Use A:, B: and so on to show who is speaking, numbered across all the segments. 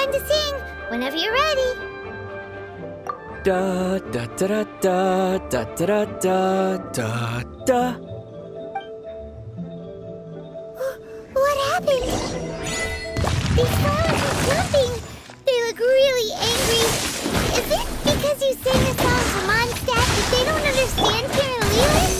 A: time to sing. Whenever you're ready.
B: Da da da da da da da da da.
A: What happened? These flowers are jumping. They look really angry. Is it because you sang a song for Mondstadt that they don't understand here in Liyue?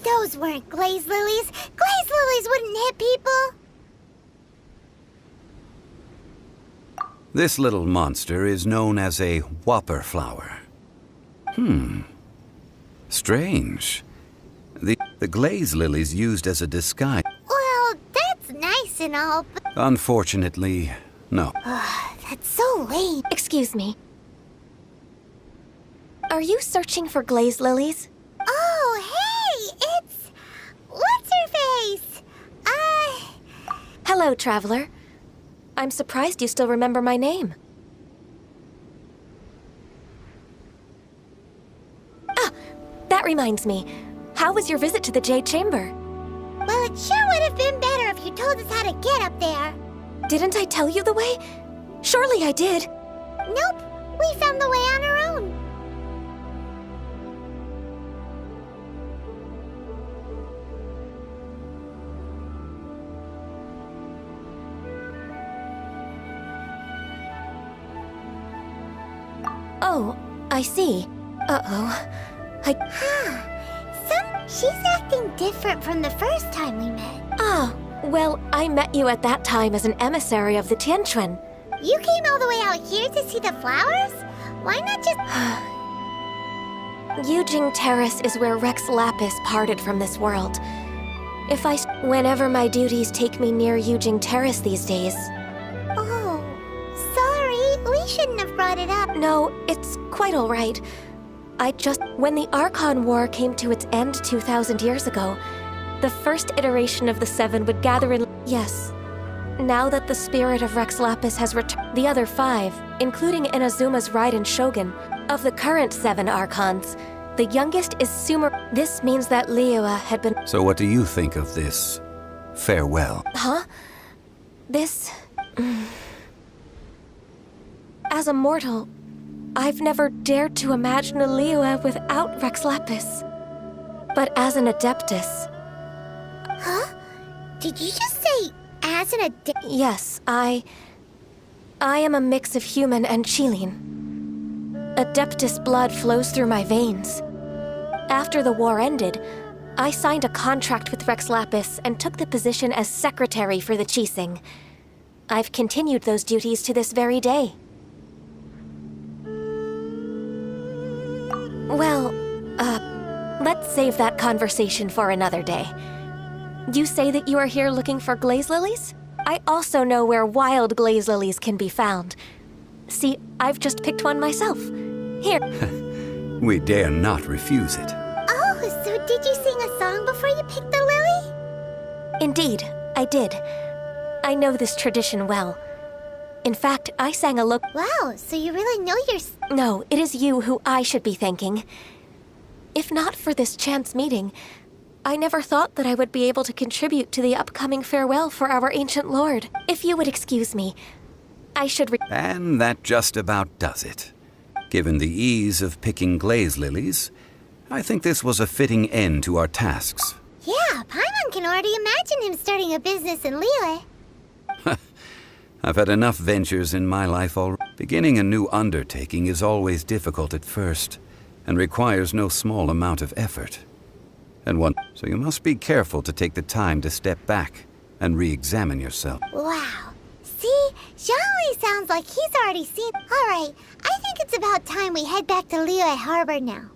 A: Those weren't glaze lilies. Glaze lilies wouldn't hit people.
C: This little monster is known as a whopper flower. Strange. The glaze lilies used as a disguise.
A: Well, that's nice and all, but...
C: Unfortunately, no.
A: That's so lame.
D: Excuse me. Are you searching for glaze lilies?
A: Oh, hey! It's... What's-her-face?
D: Hello, traveler. I'm surprised you still remember my name. Ah, that reminds me. How was your visit to the Jade Chamber?
A: Well, it sure would have been better if you told us how to get up there.
D: Didn't I tell you the way? Surely I did.
A: Nope. We found the way on our own.
D: Oh, I see. Uh-oh.
A: She's acting different from the first time we met.
D: Ah, well, I met you at that time as an emissary of the Tianquan.
A: You came all the way out here to see the flowers? Why not just...
D: Yujing Terrace is where Rex Lapis parted from this world. Whenever my duties take me near Yujing Terrace these days.
A: Oh, sorry. We shouldn't have brought it up.
D: No, it's quite all right. When the Archon War came to its end 2,000 years ago, the first iteration of the Seven would gather in... Yes. Now that the spirit of Rex Lapis has returned, the other 5, including Inazuma's Raiden Shogun, of the current 7 Archons, the youngest is Sumer... This means that Liyue had been...
C: So what do you think of this farewell?
D: Huh? This... As a mortal, I've never dared to imagine a Liyue without Rex Lapis. But as an Adeptus...
A: Huh? Did you just say, as an
D: Yes, I am a mix of human and Qilin. Adeptus blood flows through my veins. After the war ended, I signed a contract with Rex Lapis and took the position as secretary for the Qixing. I've continued those duties to this very day. Well, let's save that conversation for another day. You say that you are here looking for glaze lilies? I also know where wild glaze lilies can be found. See, I've just picked one myself. Here.
C: We dare not refuse it.
A: Oh, so did you sing a song before you picked the lily?
D: Indeed, I did. I know this tradition well. In fact, I sang a
A: Wow, so you really know your...
D: No, it is you who I should be thanking. If not for this chance meeting, I never thought that I would be able to contribute to the upcoming farewell for our ancient lord. If you would excuse me, I should
C: And that just about does it. Given the ease of picking glaze lilies, I think this was a fitting end to our tasks.
A: Yeah, Paimon can already imagine him starting a business in Liyue.
C: I've had enough ventures in my life already. Beginning a new undertaking is always difficult at first, and requires no small amount of effort. So you must be careful to take the time to step back and re-examine yourself.
A: Wow. See? Zhongli sounds like he's already seen... Alright, I think it's about time we head back to Liyue Harbor now.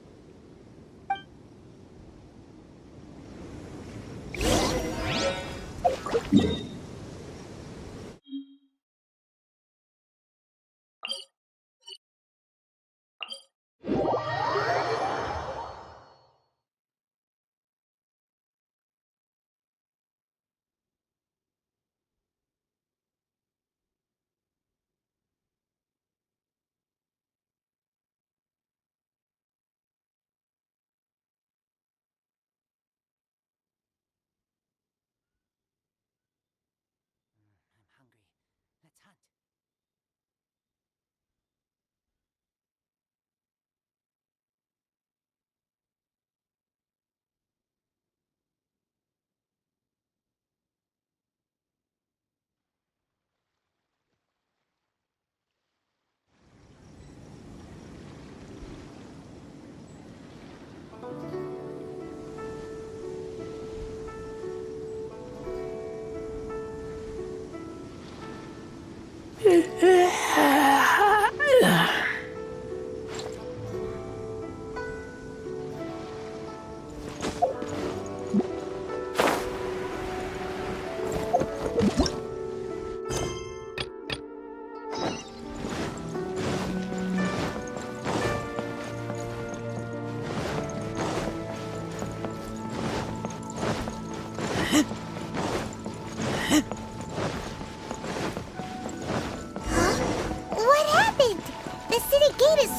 A: What happened? The city gate is...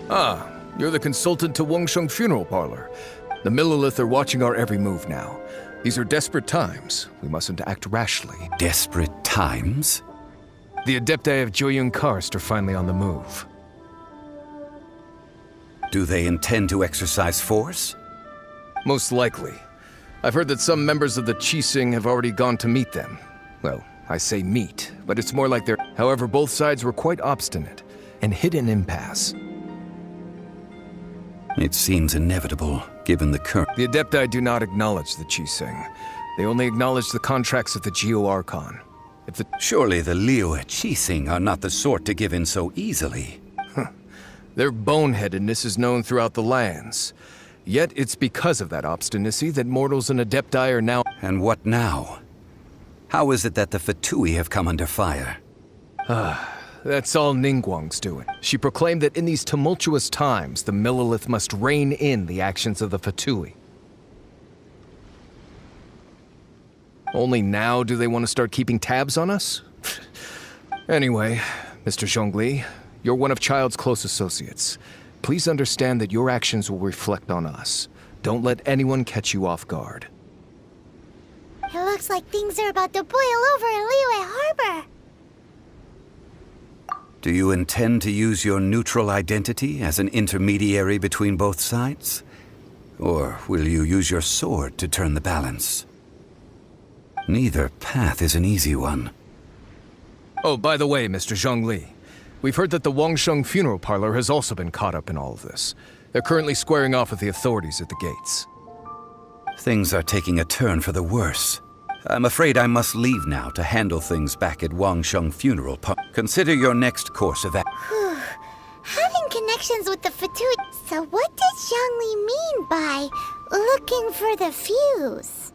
E: Ah, you're the consultant to Wangsheng Funeral Parlor. The Millilith are watching our every move now. These are desperate times. We mustn't act rashly.
C: Desperate times?
E: The Adepti of Joyun Karst are finally on the move.
C: Do they intend to exercise force?
E: Most likely. I've heard that some members of the Qixing have already gone to meet them. Well, I say meet, but it's more like they're... However, both sides were quite obstinate and hit an impasse.
C: It seems inevitable, given the current...
E: The Adepti do not acknowledge the Qixing. They only acknowledge the contracts of the Geo-Archon. If the...
C: Surely the Liyue Qixing are not the sort to give in so easily.
E: Their boneheadedness is known throughout the lands. Yet it's because of that obstinacy that mortals and Adepti are now...
C: And what now? How is it that the Fatui have come under fire?
E: That's all Ningguang's doing. She proclaimed that in these tumultuous times, the Millilith must rein in the actions of the Fatui. Only now do they want to start keeping tabs on us? Anyway, Mr. Zhongli, you're one of Child's close associates. Please understand that your actions will reflect on us. Don't let anyone catch you off guard.
A: It looks like things are about to boil over in Liyue Harbor.
C: Do you intend to use your neutral identity as an intermediary between both sides? Or will you use your sword to turn the balance? Neither path is an easy one.
E: Oh, by the way, Mr. Zhongli, we've heard that the Wangsheng Funeral Parlor has also been caught up in all of this. They're currently squaring off with the authorities at the gates.
C: Things are taking a turn for the worse. I'm afraid I must leave now to handle things back at Wangsheng Funeral Parlor. Consider your next course of action.
A: Having connections with the Fatui... So what does Zhongli mean by looking for the fuse?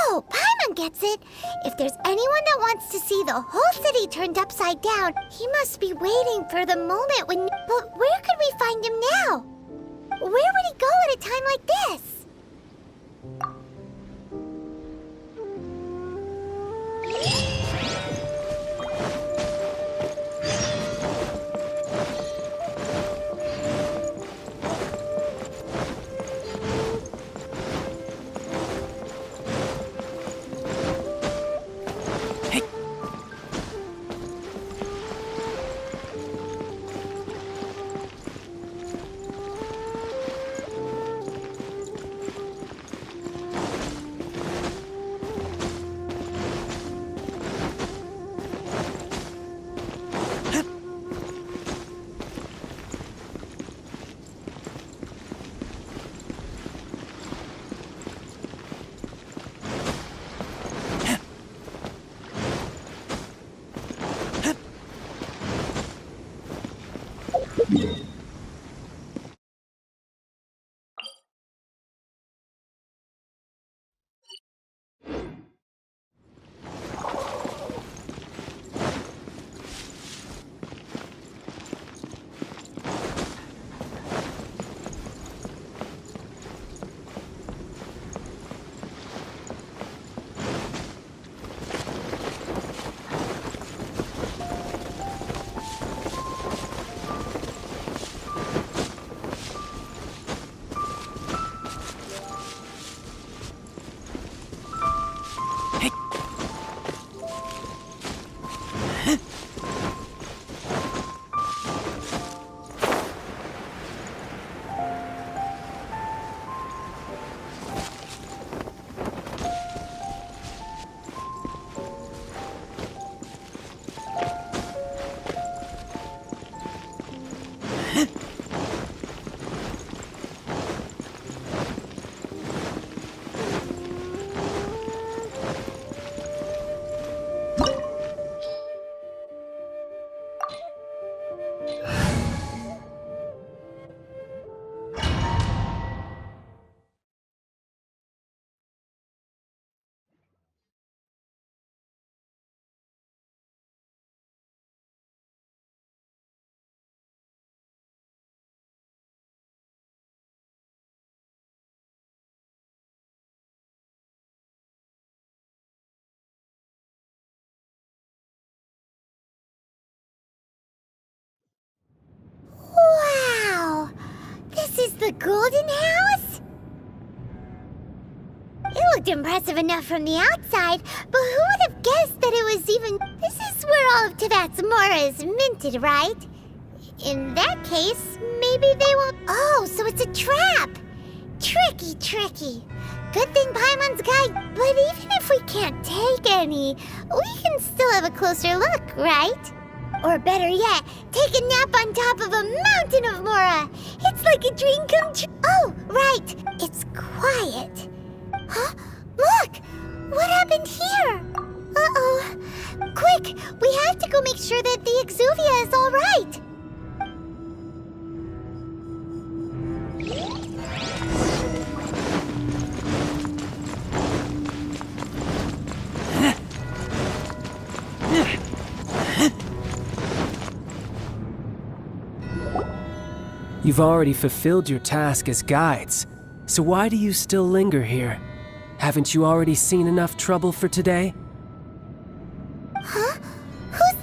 A: Oh, Paimon gets it. If there's anyone that wants to see the whole city turned upside down, he must be waiting for the moment when... But where could we find him now? Where would he go at a time like this? a golden house? It looked impressive enough from the outside, but who would have guessed that it was even... This is where all of Teyvat's mora is minted, right? In that case, maybe they won't... Oh, so it's a trap! Tricky, tricky. Good thing Paimon's guide, but even if we can't take any, we can still have a closer look, right? Or better yet, take a nap on top of a mountain of mora. It's like a dream come true. Oh, right. It's quiet. Huh? Look! What happened here? Uh-oh. Quick! We have to go make sure that the Exuvia is all right.
B: You've already fulfilled your task as guides, so why do you still linger here? Haven't you already seen enough trouble for today?
A: Huh? Who's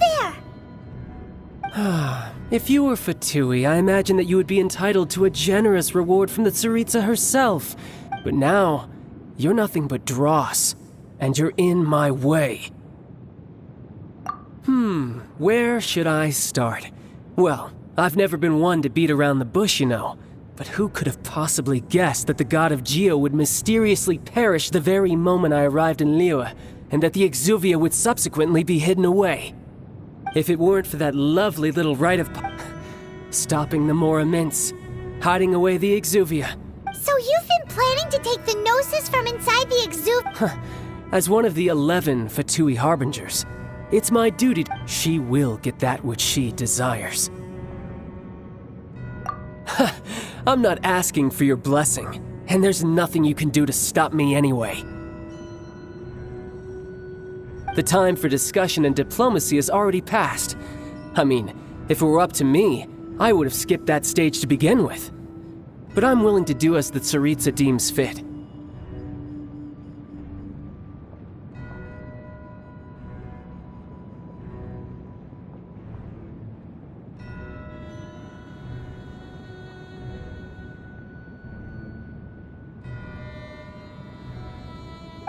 A: there?
B: If you were Fatui, I imagine that you would be entitled to a generous reward from the Tsaritsa herself. But now, you're nothing but dross, and you're in my way. Where should I start? Well, I've never been one to beat around the bush, you know. But who could have possibly guessed that the god of Geo would mysteriously perish the very moment I arrived in Liyue, and that the Exuvia would subsequently be hidden away? If it weren't for that lovely little rite of stopping the Mora Mints, hiding away the Exuvia.
A: So you've been planning to take the Gnosis from inside the Exuvia?
B: As one of the 11 Fatui Harbingers, it's my duty. She will get that which she desires. I'm not asking for your blessing, and there's nothing you can do to stop me anyway. The time for discussion and diplomacy has already passed. I mean, if it were up to me, I would have skipped that stage to begin with. But I'm willing to do as the Tsaritsa deems fit.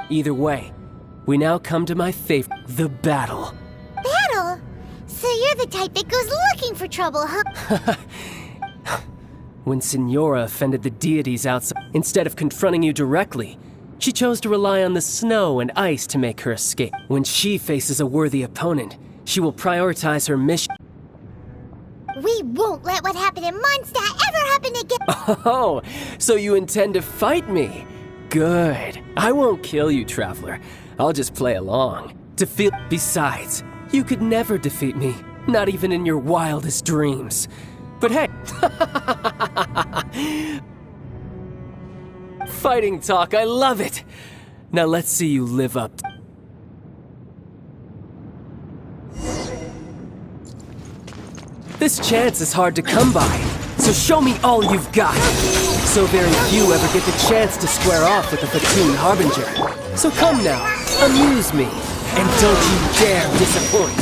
B: Either way, we now come to my favorite, the battle.
A: Battle? So you're the type that goes looking for trouble, huh?
B: When Signora offended the deities outside, instead of confronting you directly, she chose to rely on the snow and ice to make her escape. When she faces a worthy opponent, she will prioritize her mission.
A: We won't let what happened in Mondstadt ever happen again!
B: Oh, so you intend to fight me? Good. I won't kill you, Traveler. I'll just play along. Besides, you could never defeat me, not even in your wildest dreams. But hey, fighting talk, I love it. Now let's see you live up. This chance is hard to come by, so show me all you've got. So very few ever get the chance to square off with the Fatui Harbinger. So come now, amuse me, and don't you dare disappoint.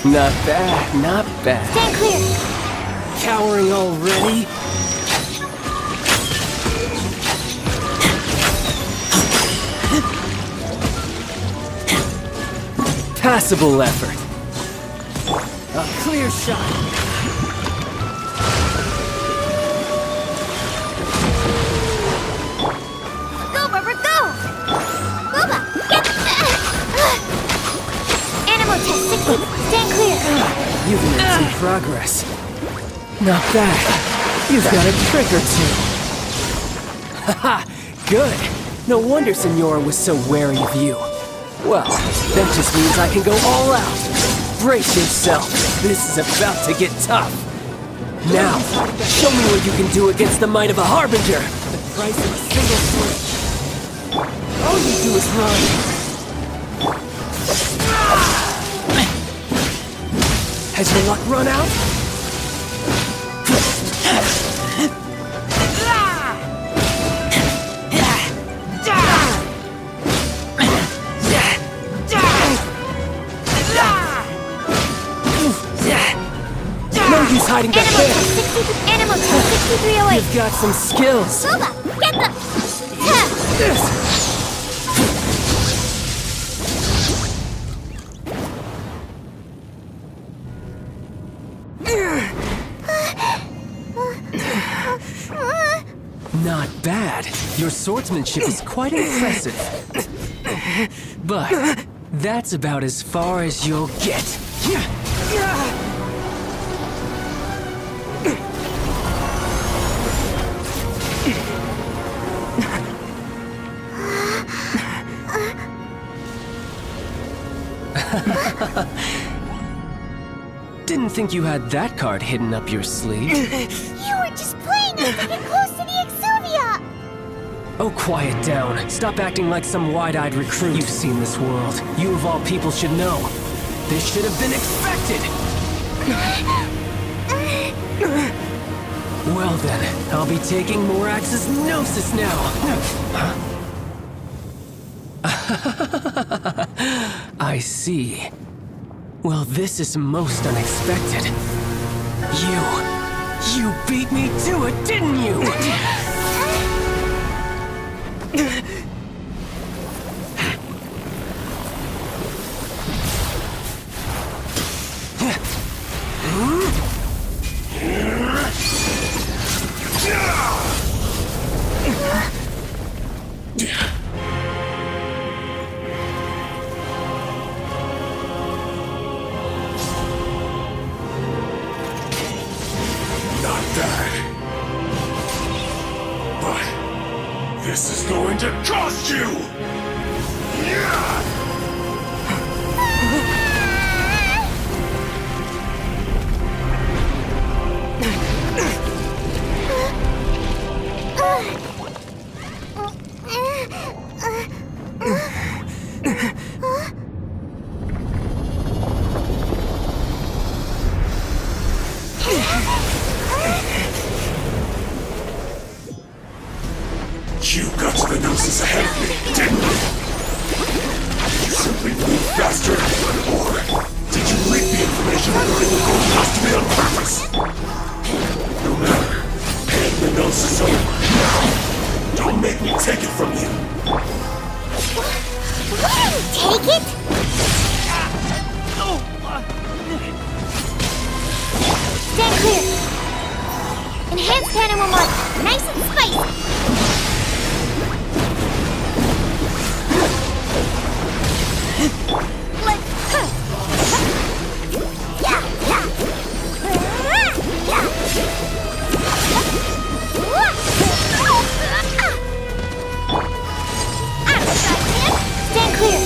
B: Not bad, not bad.
A: Stand clear!
B: Cowering already? Passable effort. A clear shot.
A: Go, Barbara, go! Boba, get... Animal test 60. Stand clear.
B: You've made some progress. Not bad. You've got a trick or two. Haha, good. No wonder Signora was so wary of you. Well, that just means I can go all out. Brace yourself. This is about to get tough. Now, show me what you can do against the might of a Harbinger. The price of a single switch. All you do is run. Has your luck run out?
A: 63 away.
B: You've got some skills.
A: Nova, get the...
B: Not bad. Your swordsmanship is quite impressive. But that's about as far as you'll get. Didn't think you had that card hidden up your sleeve.
A: You were just playing us to get close to the Exuvia!
B: Oh, quiet down. Stop acting like some wide-eyed recruit. You've seen this world. You of all people should know. This should have been expected! Well then, I'll be taking Morax's Gnosis now! I see. Well, this is most unexpected. You beat me to it, didn't you?
F: Not bad. But this is going to cost you! Yeah! You got to the Gnosis ahead of me, didn't you? Did you simply move faster? Or did you leak the information regarding the gold lost to me on purpose? No matter. Hand the Gnosis over. Now, don't make me take it from you.
A: Take it? Stand clear. Enhanced animal mark. Nice and spicy. Stand clear.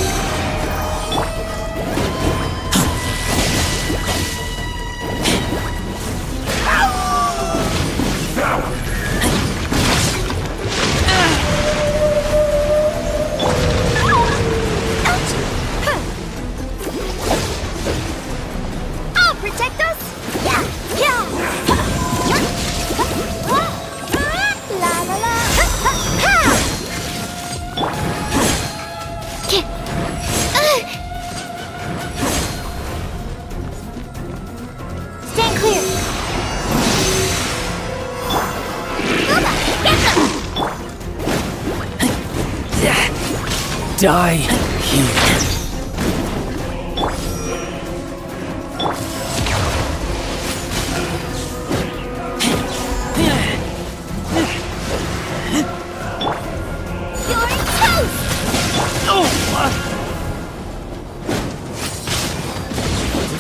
A: I'll protect us. La la la. Stand clear. Nova, get them.
B: Die here.
A: You're toast.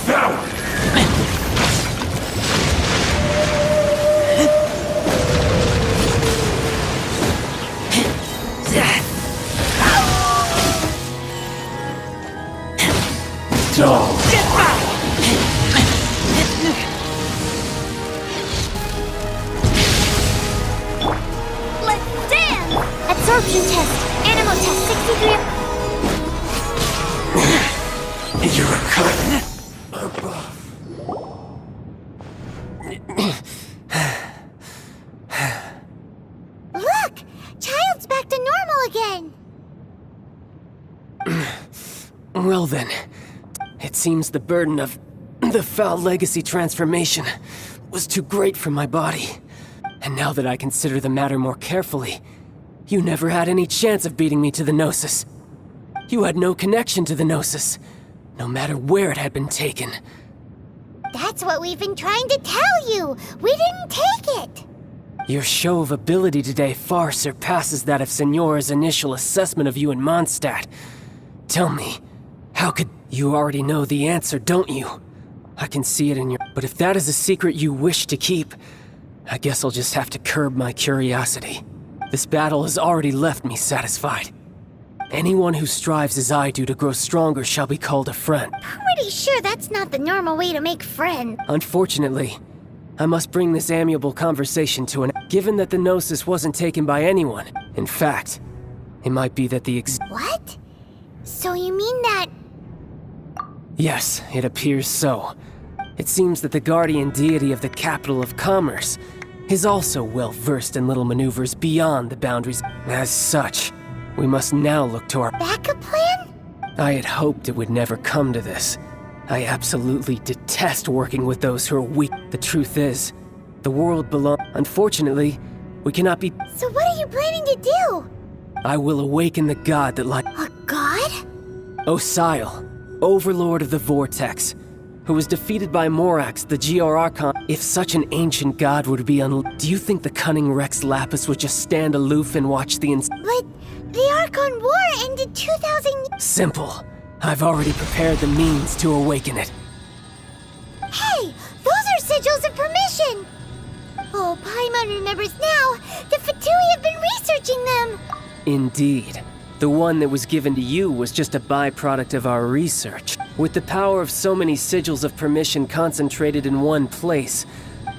F: Devoured! Dull.
A: Let's dance. Absorption test. Animal test 63.
F: You're a cut above.
A: Look! Child's back to normal again.
B: Well then, it seems the burden of the foul legacy transformation was too great for my body. And now that I consider the matter more carefully, you never had any chance of beating me to the Gnosis. You had no connection to the Gnosis, no matter where it had been taken.
A: That's what we've been trying to tell you! We didn't take it!
B: Your show of ability today far surpasses that of Signora's initial assessment of you in Mondstadt. Tell me, how could... You already know the answer, don't you? I can see it in your... But if that is a secret you wish to keep, I guess I'll just have to curb my curiosity. This battle has already left me satisfied. Anyone who strives as I do to grow stronger shall be called a friend.
A: Pretty sure that's not the normal way to make friends.
B: Unfortunately, I must bring this amiable conversation to an end, given that the Gnosis wasn't taken by anyone. In fact, it might be that the
A: What? So you mean that...
B: Yes, it appears so. It seems that the guardian deity of the capital of commerce is also well versed in little maneuvers beyond the boundaries. As such, we must now look to our
A: backup plan?
B: I had hoped it would never come to this. I absolutely detest working with those who are weak. The truth is, the world belongs. Unfortunately, we cannot be.
A: So what are you planning to do?
B: I will awaken the god that lies.
A: A god?
B: Osial, overlord of the Vortex, who was defeated by Morax, the GR Archon. If such an ancient god would be do you think the cunning Rex Lapis would just stand aloof and watch the
A: But the Archon War ended 2,000...
B: Simple. I've already prepared the means to awaken it.
A: Hey! Those are sigils of permission! Oh, Paimon remembers now! The Fatui have been researching them!
B: Indeed. The one that was given to you was just a byproduct of our research. With the power of so many sigils of permission concentrated in one place,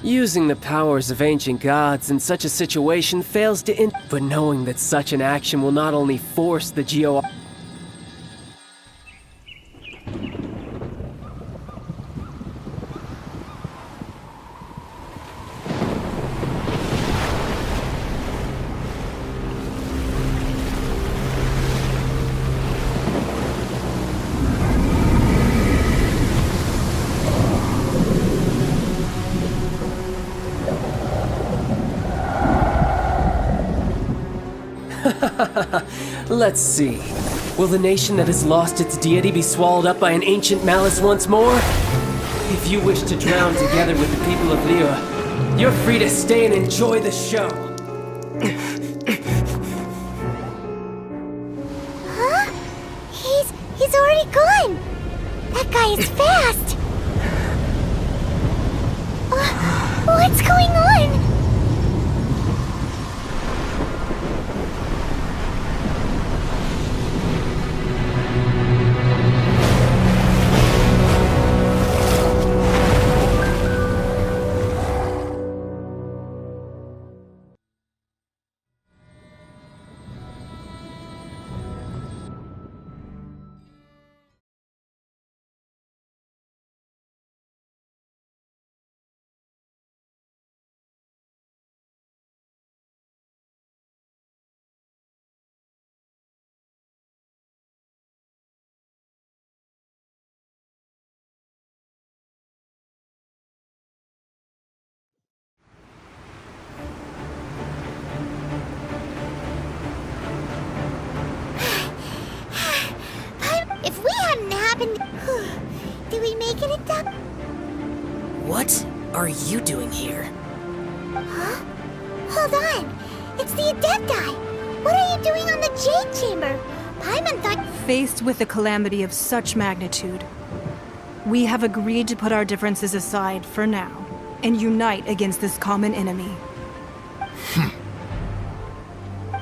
B: using the powers of ancient gods in such a situation fails to But knowing that such an action will not only force the GO... Let's see. Will the nation that has lost its deity be swallowed up by an ancient malice once more? If you wish to drown together with the people of Liyue, you're free to stay and enjoy the show.
A: Huh? He's already gone! That guy is fast! What's going on? If we hadn't happened... Did we make it in time?
G: What are you doing here?
A: Huh? Hold on. It's the Adepti. What are you doing on the Jade Chamber? Paimon thought...
H: Faced with a calamity of such magnitude, we have agreed to put our differences aside for now and unite against this common enemy.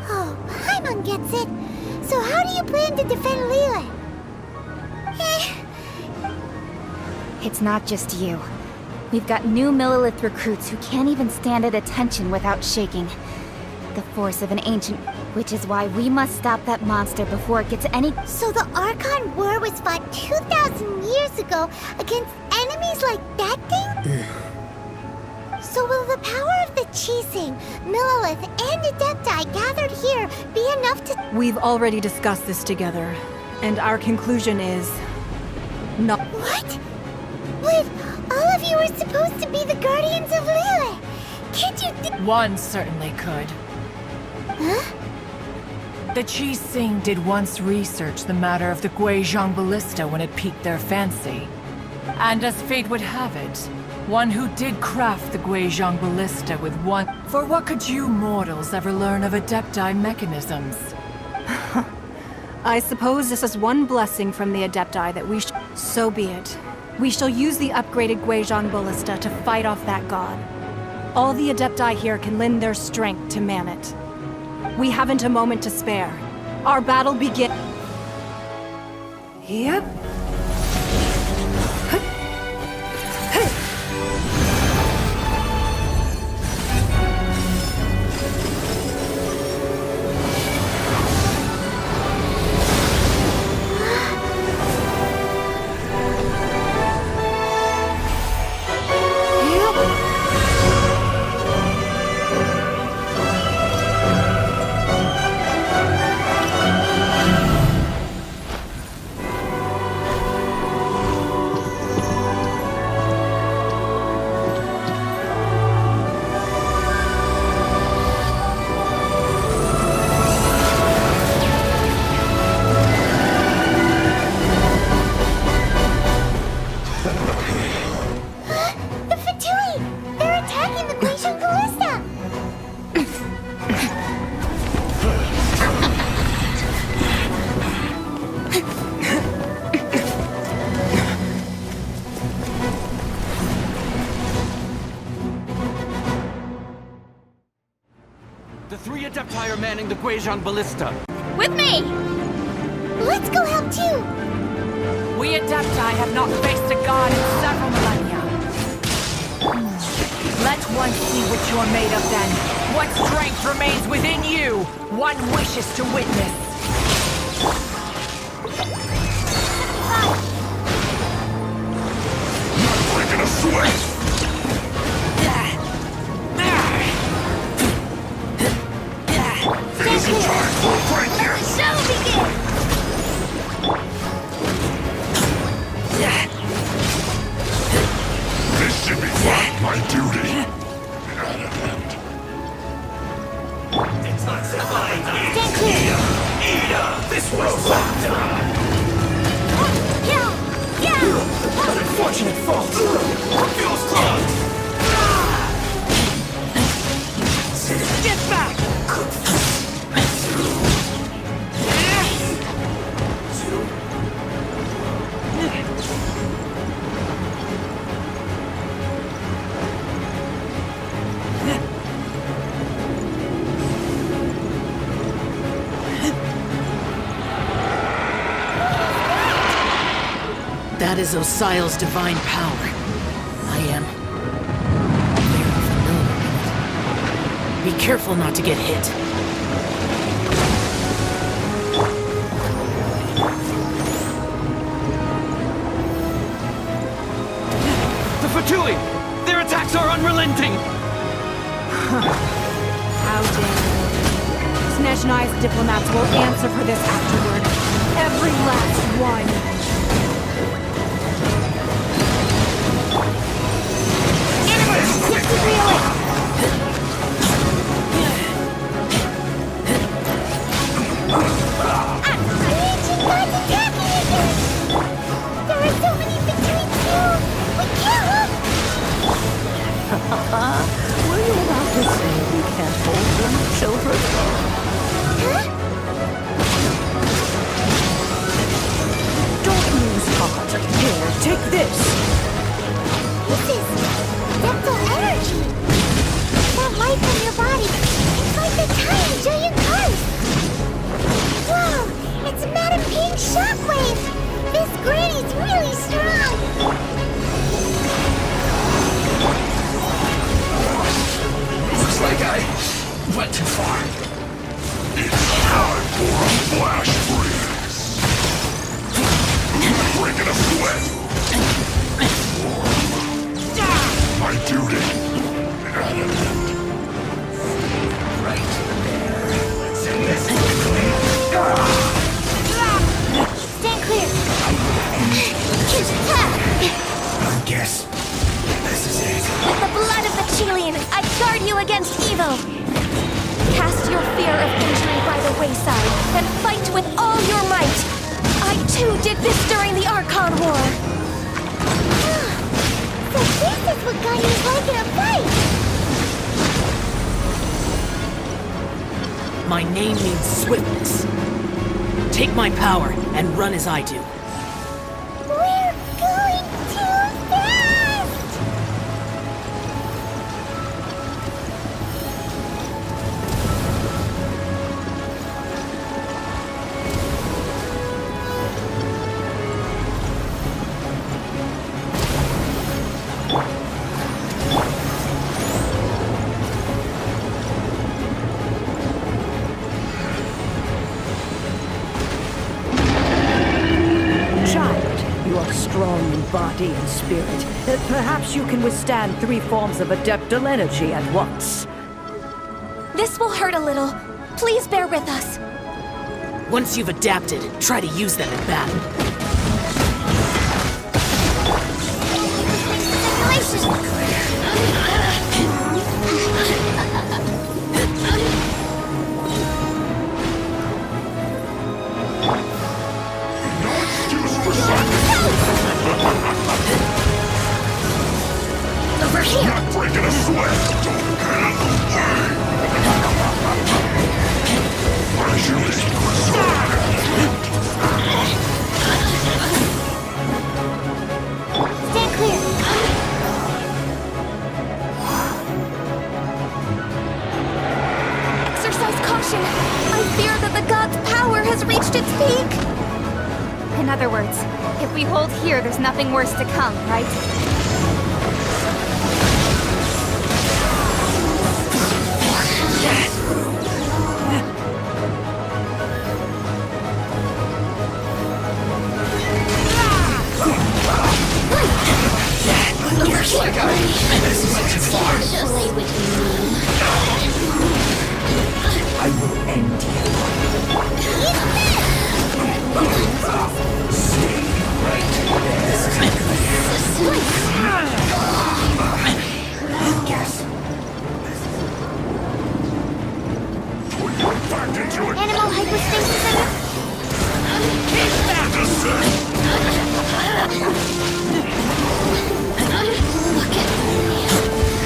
A: Oh, Paimon gets it. So how do you plan to defend Liyue?
I: It's not just you. We've got new Millilith recruits who can't even stand at attention without shaking. The force of an ancient... Which is why we must stop that monster before it gets any...
A: So the Archon War was fought 2,000 years ago against enemies like that thing? So will the power of the Chising, Millilith, and Adepti gathered here be enough to...
H: We've already discussed this together, and our conclusion is... No.
A: What? But all of you were supposed to be the Guardians of Liyue. could you do?
J: One certainly could.
A: Huh?
J: The Chi Sing did once research the matter of the Guizhong ballista when it piqued their fancy. And as fate would have it, one who did craft the Guizhong ballista with one... For what could you mortals ever learn of Adepti mechanisms?
H: I suppose this is one blessing from the Adepti that we So be it. We shall use the upgraded Guizhong ballista to fight off that god. All the Adepti here can lend their strength to man it. We haven't a moment to spare. Our battle begins. Yep.
B: The three Adepti are manning the Guizhong ballista.
A: With me! Let's go help too!
J: We Adepti have not faced a god in several millennia. Let one see what you're made of then. What strength remains within you? One wishes to witness.
F: Not breaking a sweat! Finishing time for greatness!
A: The show begins!
F: This should be my duty.
A: Stand clear!
F: This was
A: Yeah! Yeah!
F: unfortunate fault. Feels close.
J: Get back!
G: That is Osial's divine power. I am very familiar with it. Be careful not to get hit.
B: The Fatui! Their attacks are unrelenting!
H: How dare you. Snezhnai's diplomats will answer for this afterward. Every last one.
G: Were you about to say we can't hold them, children? Don't lose heart. Here, take this.
A: This is dental energy. That light from your body. It's like the tiny giant curse. Whoa! It's Madam Ping's shockwave. This granny's really strong.
F: Looks like I went too far. It's time for a flash freeze. Breaking a sweat. My duty. Right there. Let's end this quickly.
A: Stand clear.
F: I guess this is it.
A: With the blood of the Chilean, I guard you
D: too did this during the Archon War.
A: So this is what got you like in a fight!
G: My name means swiftness. Take my power and run as I do.
A: We're going too fast!
K: Child, you are strong in body and spirit. Perhaps you can withstand 3 forms of adeptal energy at once.
D: This will hurt a little. Please bear with us.
G: Once you've adapted, try to use them in battle.
D: Over here!
F: Not breaking a sweat! Don't get in the way!
A: Stand clear!
D: Exercise caution. I fear that the god's power has reached its peak.
I: In other words, if we hold here, there's nothing worse to come, right?
K: I will end you. Stay right there. Yes.
A: Animal hypostasis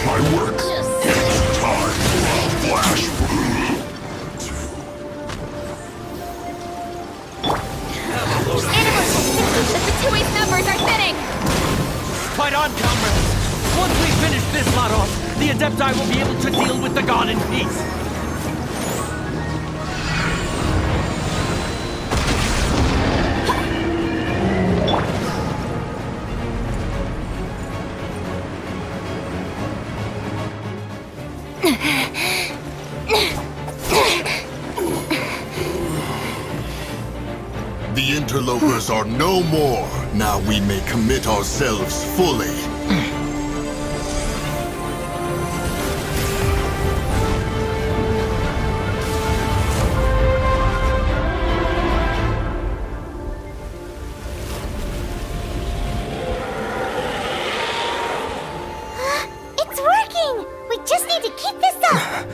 F: My work. It's time for a flash.
I: The two-way numbers are thinning!
L: Fight on, comrades! Once we finish this lot off, the Adepti will be able to deal with the god in peace.
F: The interlopers are no more. Now we may commit ourselves fully.
A: It's working! We just need to keep this up!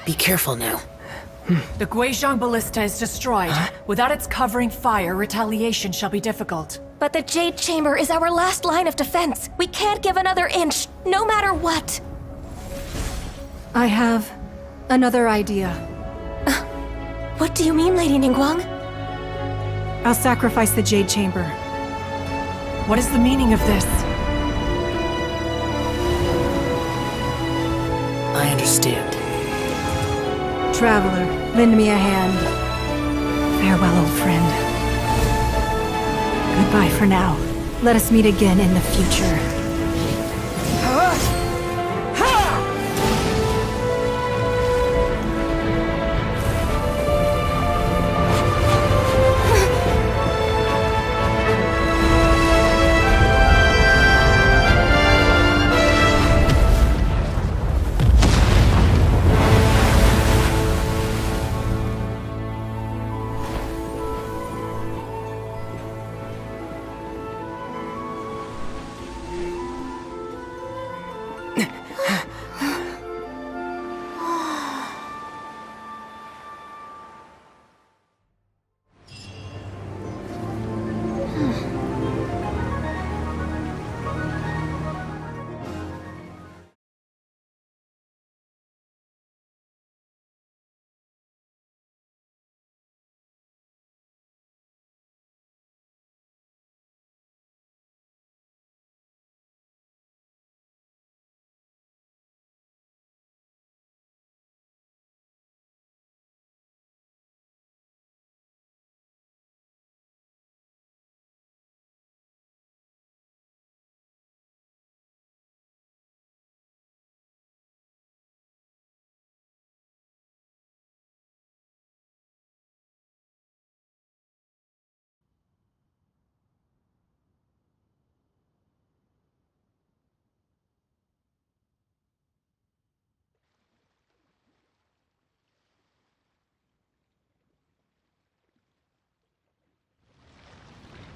G: Be careful now.
J: The Guizhong Ballista is destroyed. Without its covering fire, retaliation shall be difficult.
D: But the Jade Chamber is our last line of defense. We can't give another inch, no matter what.
H: I have another idea.
D: What do you mean, Lady Ningguang?
H: I'll sacrifice the Jade Chamber.
J: What is the meaning of this?
G: I understand.
H: Traveler, lend me a hand. Farewell, old friend. Goodbye for now. Let us meet again in the future.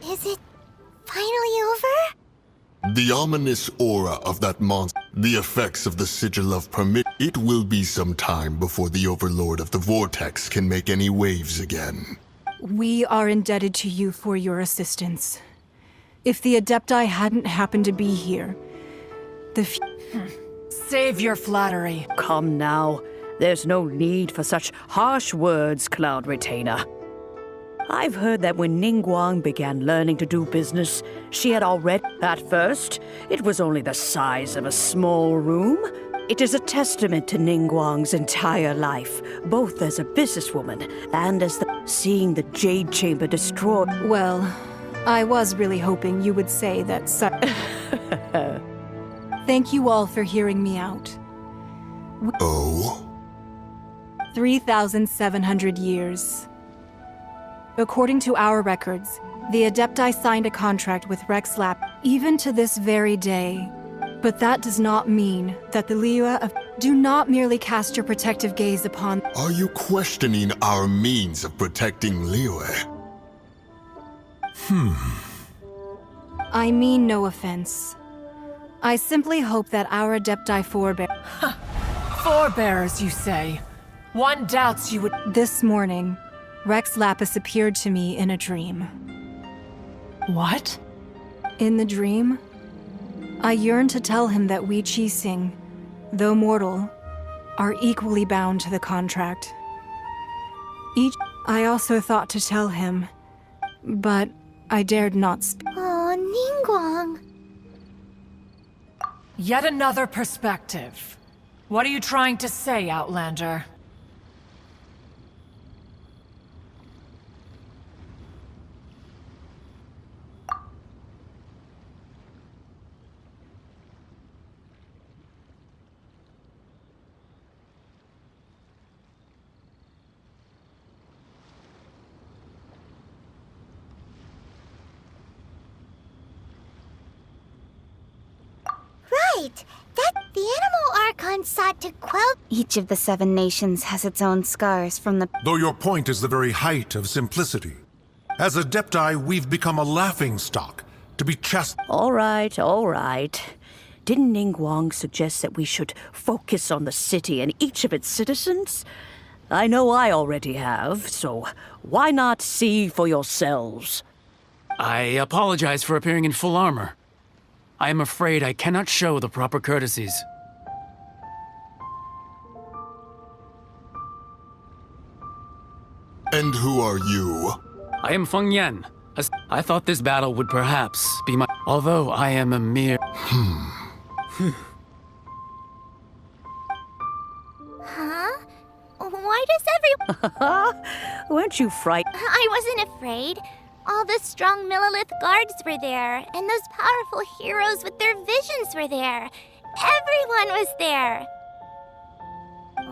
A: Is it finally over?
F: The ominous aura of that monster, the effects of the sigil of permit. It will be some time before the Overlord of the Vortex can make any waves again.
H: We are indebted to you for your assistance. If the Adepti hadn't happened to be here,
J: Save your flattery.
K: Come now. There's no need for such harsh words, Cloud Retainer. I've heard that when Ningguang began learning to do business, she had already... At first, it was only the size of a small room. It is a testament to Ningguang's entire life, both as a businesswoman and as seeing the Jade Chamber destroyed.
H: Well, I was really hoping you would say that Thank you all for hearing me out.
F: Oh?
H: 3,700 years. According to our records, the Adepti signed a contract with Rex Lap even to this very day. But that does not mean that the Liyue of... Do not merely cast your protective gaze upon...
F: Are you questioning our means of protecting Liyue?
H: I mean no offense. I simply hope that our Adepti forebear...
J: Forebears, you say? One doubts you would...
H: This morning, Rex Lapis appeared to me in a dream.
J: What?
H: In the dream, I yearned to tell him that we Qixing, though mortal, are equally bound to the contract. I also thought to tell him, but I dared not speak.
A: Oh, Ningguang.
J: Yet another perspective. What are you trying to say, Outlander?
A: Right! That the Animal Archon sought to quell...
I: Each of the 7 nations has its own scars from the...
M: Though your point is the very height of simplicity. As Adepti, we've become a laughingstock, to be
K: All right, all right. Didn't Ningguang suggest that we should focus on the city and each of its citizens? I know I already have, so why not see for yourselves?
L: I apologize for appearing in full armor. I am afraid I cannot show the proper courtesies.
F: And who are you?
L: I am Feng Yan. I thought this battle would perhaps be my... Although I am a mere...
A: Huh? Why does everyone...
K: Weren't you frightened?
A: I wasn't afraid. All the strong Millilith guards were there, and those powerful heroes with their visions were there. Everyone was there.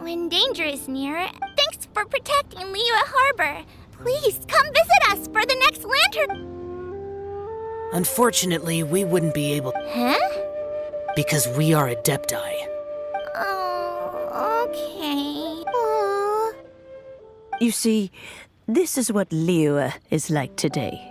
A: When danger is near, thanks for protecting Liyue Harbor. Please come visit us for the next lantern.
G: Unfortunately, we wouldn't be able...
A: Huh?
G: Because we are Adepti.
A: Oh, okay. Aw.
K: You see, this is what Liyue is like today.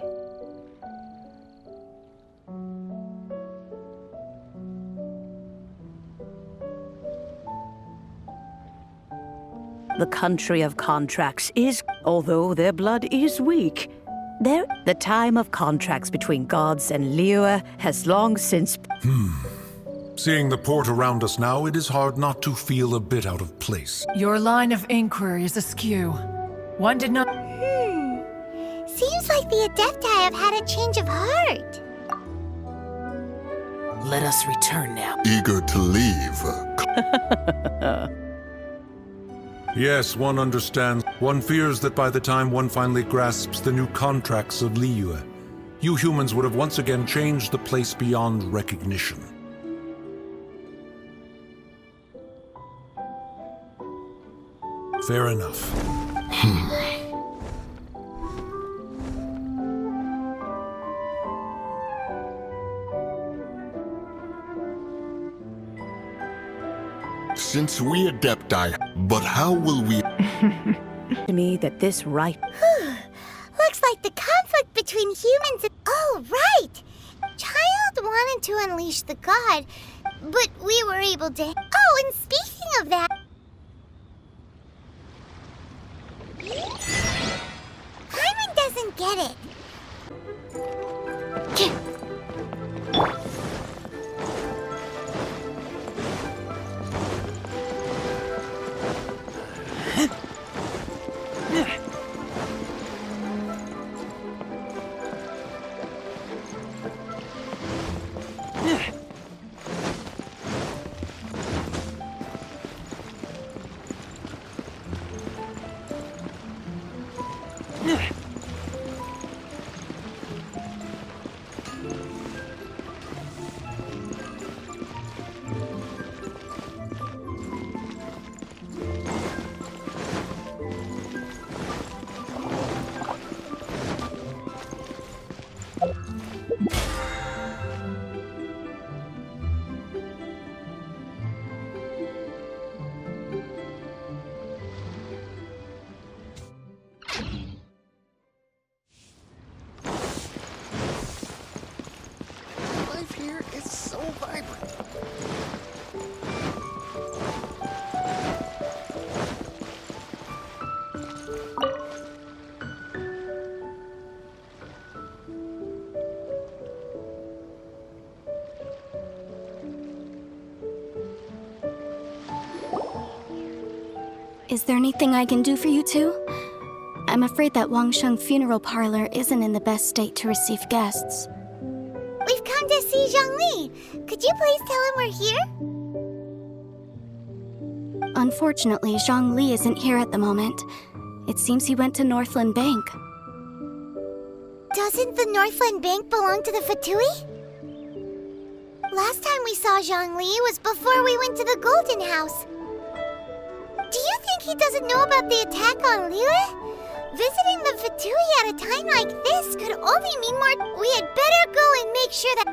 K: The country of contracts is, although their blood is weak. The time of contracts between gods and Liyue has long since...
M: Seeing the port around us now, it is hard not to feel a bit out of place.
J: Your line of inquiry is askew. One did not...
A: Seems like the Adepti have had a change of heart.
G: Let us return now.
F: Eager to leave.
M: Yes, one understands. One fears that by the time one finally grasps the new contracts of Liyue, you humans would have once again changed the place beyond recognition. Fair enough.
F: Since we Adepti, but how will we...
K: to me that this right...
A: Looks like the conflict between humans and... Oh, right! Child wanted to unleash the god, but we were able to... Oh, and speaking of that... Paimon doesn't get it.
F: Life here is so vibrant.
D: Is there anything I can do for you two? I'm afraid that Wangsheng Funeral Parlor isn't in the best state to receive guests.
A: We've come to see Zhongli. Could you please tell him we're here?
D: Unfortunately, Zhongli isn't here at the moment. It seems he went to Northland Bank.
A: Doesn't the Northland Bank belong to the Fatui? Last time we saw Zhongli was before we went to the Golden House. Do you think he doesn't know about the attack on Liyue? Visiting the Fatui at a time like this could only mean more... We had better go and make sure that...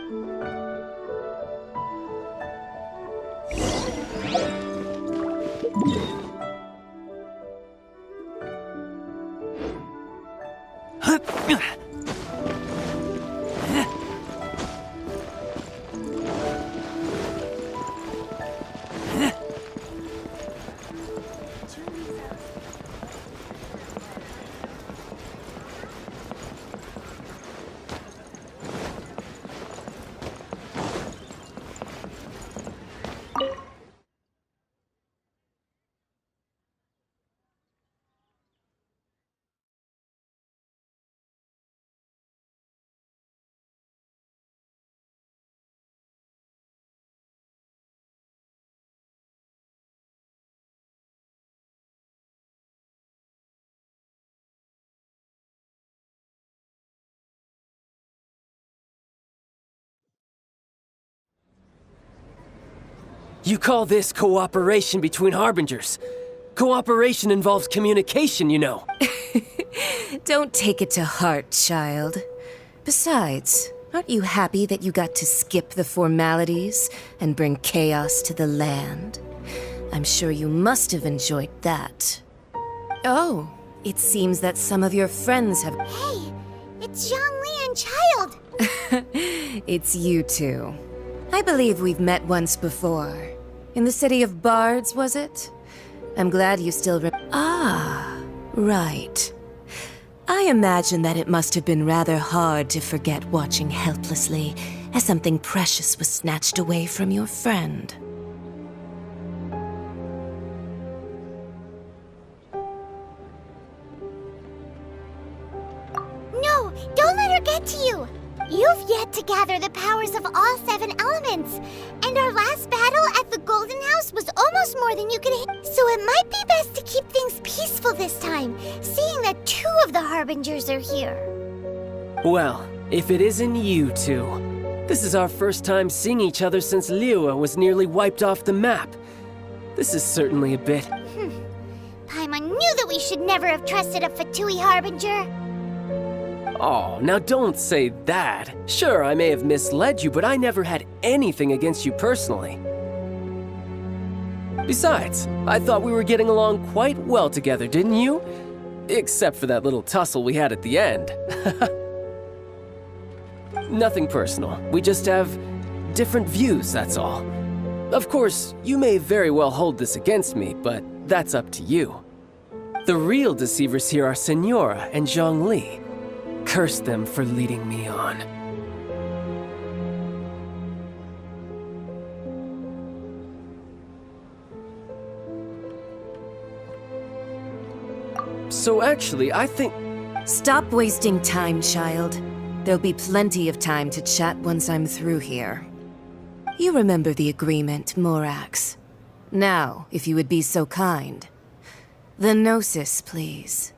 B: You call this cooperation between Harbingers? Cooperation involves communication, you know.
N: Don't take it to heart, child. Besides, aren't you happy that you got to skip the formalities and bring chaos to the land? I'm sure you must have enjoyed that. Oh, it seems that some of your friends have...
A: Hey, it's Zhongli and Child.
N: It's you two. I believe we've met once before. In the City of Bards, was it? I'm glad you still Ah, right. I imagine that it must have been rather hard to forget watching helplessly as something precious was snatched away from your friend.
A: No, don't let her get to you. You've yet to gather the powers of all 7 elements. And our last battle at the Golden House was almost more than you could hit. So it might be best to keep things peaceful this time, seeing that 2 of the Harbingers are here.
B: Well, if it isn't you two. This is our first time seeing each other since Liyue was nearly wiped off the map. This is certainly a bit...
A: Paimon knew that we should never have trusted a Fatui Harbinger.
B: Oh, now don't say that. Sure, I may have misled you, but I never had anything against you personally. Besides, I thought we were getting along quite well together, didn't you? Except for that little tussle we had at the end. Nothing personal. We just have different views, that's all. Of course, you may very well hold this against me, but that's up to you. The real deceivers here are Senora and Zhongli. Curse them for leading me on. So actually, I think...
N: Stop wasting time, child. There'll be plenty of time to chat once I'm through here. You remember the agreement, Morax. Now, if you would be so kind. The Gnosis, please.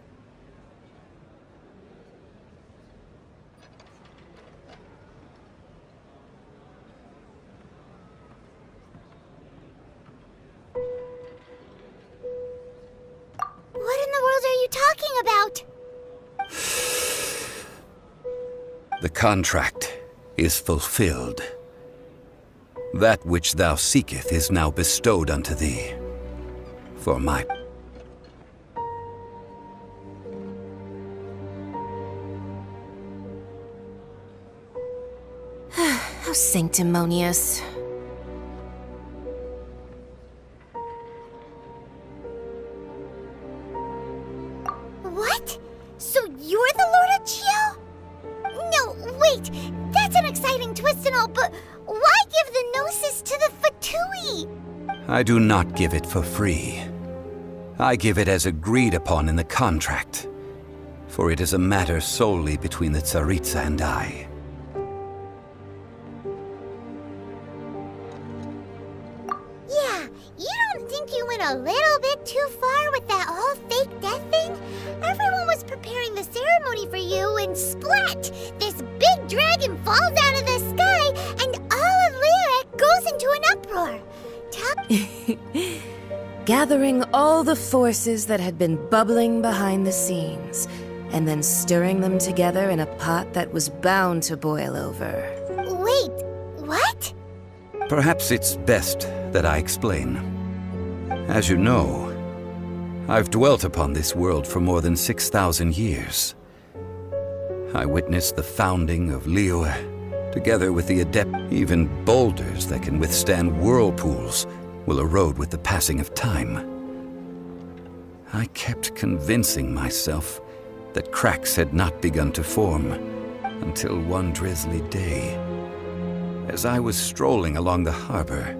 A: What in the world are you talking about?
C: The contract is fulfilled. That which thou seeketh is now bestowed unto thee. For my...
N: How sanctimonious.
A: What? So you're the Lord of Chio? No, wait. That's an exciting twist and all, but why give the Gnosis to the Fatui?
C: I do not give it for free. I give it as agreed upon in the contract. For it is a matter solely between the Tsaritsa and I.
A: Yeah, you don't think you went a little bit too far with that whole fake death thing? Everyone was preparing the ceremony for you, and splat! This big dragon falls out of the sky, and all of Lyric goes into an uproar.
N: Gathering all the forces that had been bubbling behind the scenes, and then stirring them together in a pot that was bound to boil over.
A: Wait, what?
C: Perhaps it's best that I explain. As you know, I've dwelt upon this world for more than 6,000 years. I witnessed the founding of Liyue, together with the adept. Even boulders that can withstand whirlpools will erode with the passing of time. I kept convincing myself that cracks had not begun to form until one drizzly day. As I was strolling along the harbor,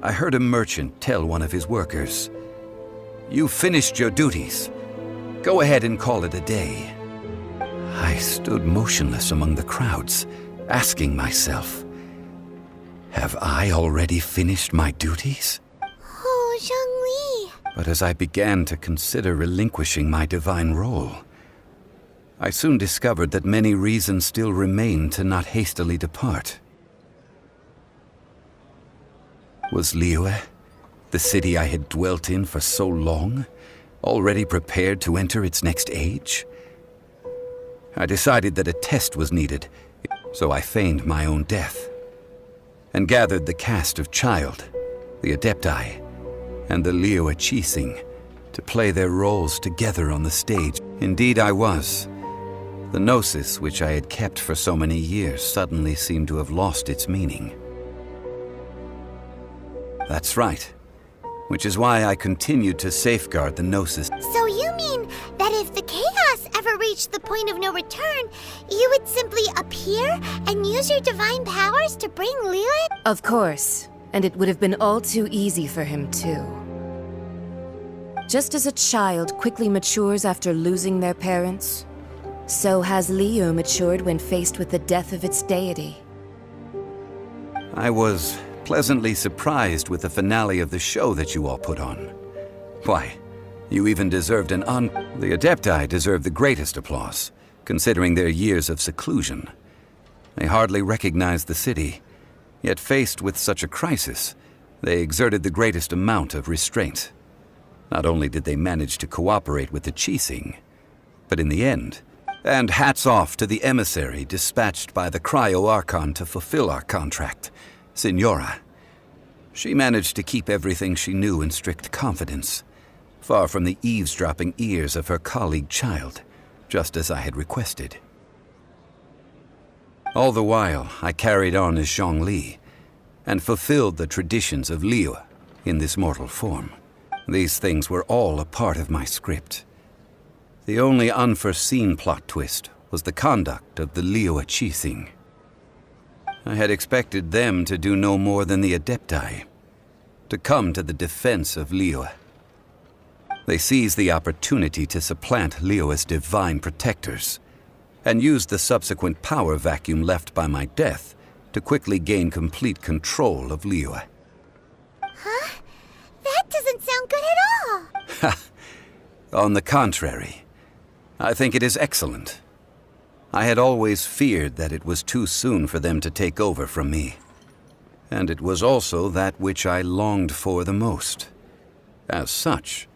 C: I heard a merchant tell one of his workers, "You finished your duties. Go ahead and call it a day." I stood motionless among the crowds, asking myself, have I already finished my duties?
A: Oh, Zhongli.
C: But as I began to consider relinquishing my divine role, I soon discovered that many reasons still remained to not hastily depart. Was Liyue, the city I had dwelt in for so long, already prepared to enter its next age? I decided that a test was needed, so I feigned my own death, and gathered the cast of Child, the Adepti, and the Liyue Qixing to play their roles together on the stage. Indeed I was. The gnosis which I had kept for so many years suddenly seemed to have lost its meaning. That's right. Which is why I continued to safeguard the gnosis.
A: So you mean that if the chaos ever reached the point of no return, you would simply appear and use your divine powers to bring Liyue?
N: Of course. And it would have been all too easy for him, too. Just as a child quickly matures after losing their parents, so has Liyue matured when faced with the death of its deity.
C: I was pleasantly surprised with the finale of the show that you all put on. Why, you even deserved an The Adepti deserve the greatest applause, considering their years of seclusion. They hardly recognized the city, yet faced with such a crisis, they exerted the greatest amount of restraint. Not only did they manage to cooperate with the Qixing, but in the end, and hats off to the emissary dispatched by the Cryo-Archon to fulfill our contract, Signora. She managed to keep everything she knew in strict confidence, far from the eavesdropping ears of her colleague Child, just as I had requested. All the while, I carried on as Zhongli, and fulfilled the traditions of Liyue in this mortal form. These things were all a part of my script. The only unforeseen plot twist was the conduct of the Liyue Qixing. I had expected them to do no more than the Adepti, to come to the defense of Liyue. They seized the opportunity to supplant Liyue's divine protectors, and used the subsequent power vacuum left by my death to quickly gain complete control of Liyue.
A: Huh? That doesn't sound good at all!
C: On the contrary, I think it is excellent. I had always feared that it was too soon for them to take over from me. And it was also that which I longed for the most. As such,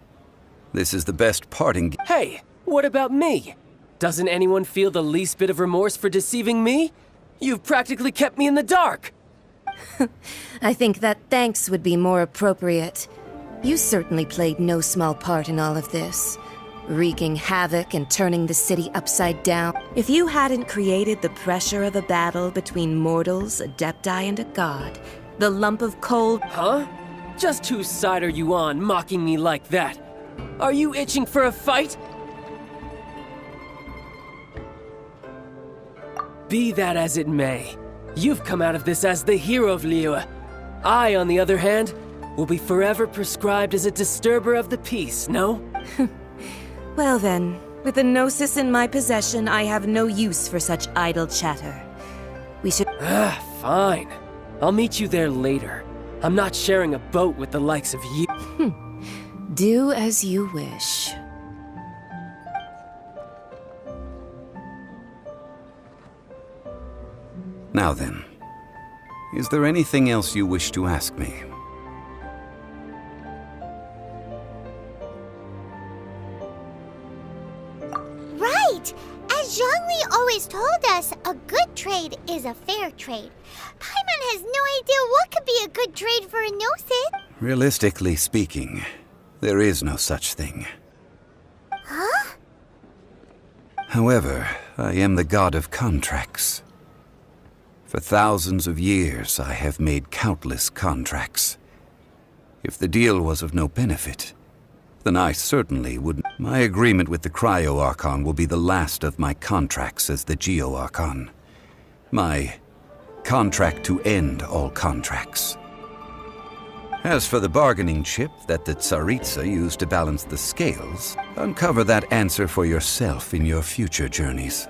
C: this is the best parting
B: Hey, what about me? Doesn't anyone feel the least bit of remorse for deceiving me? You've practically kept me in the dark!
N: I think that thanks would be more appropriate. You certainly played no small part in all of this, wreaking havoc and turning the city upside down. If you hadn't created the pressure of a battle between mortals, Adepti, and a god, the lump of coal—
B: Huh? Just whose side are you on, mocking me like that? Are you itching for a fight? Be that as it may, you've come out of this as the hero of Liyue. I, on the other hand, will be forever prescribed as a disturber of the peace, no?
N: Well then, with the Gnosis in my possession, I have no use for such idle chatter. We should—
B: Fine. I'll meet you there later. I'm not sharing a boat with the likes of you.
N: Do as you wish.
C: Now then, is there anything else you wish to ask me?
A: Right! As Zhongli always told us, a good trade is a fair trade. Paimon has no idea what could be a good trade for a Gnosis.
C: Realistically speaking, there is no such thing.
A: Huh?
C: However, I am the god of contracts. For thousands of years, I have made countless contracts. If the deal was of no benefit, then I certainly wouldn't. My agreement with the Cryo-Archon will be the last of my contracts as the Geo-Archon. My contract to end all contracts. As for the bargaining chip that the Tsaritsa used to balance the scales, uncover that answer for yourself in your future journeys.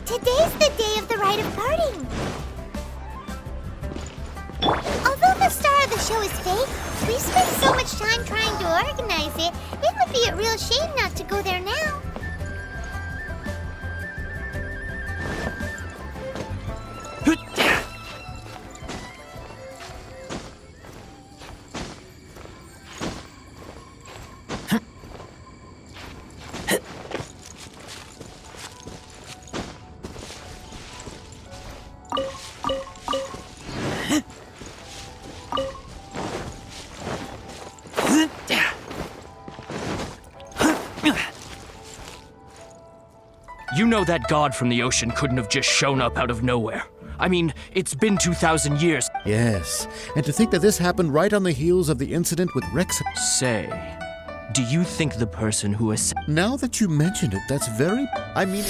A: Today's the day of the rite of parting. Although the star of the show is fake, we've spent so much time trying to organize it, it would be a real shame not to go there now.
L: You know that god from the ocean couldn't have just shown up out of nowhere. I mean, it's been 2,000 years.
O: Yes, and to think that this happened right on the heels of the incident with Rex.
L: Say, do you think the person who is...
O: Now that you mention it, that's very... I mean...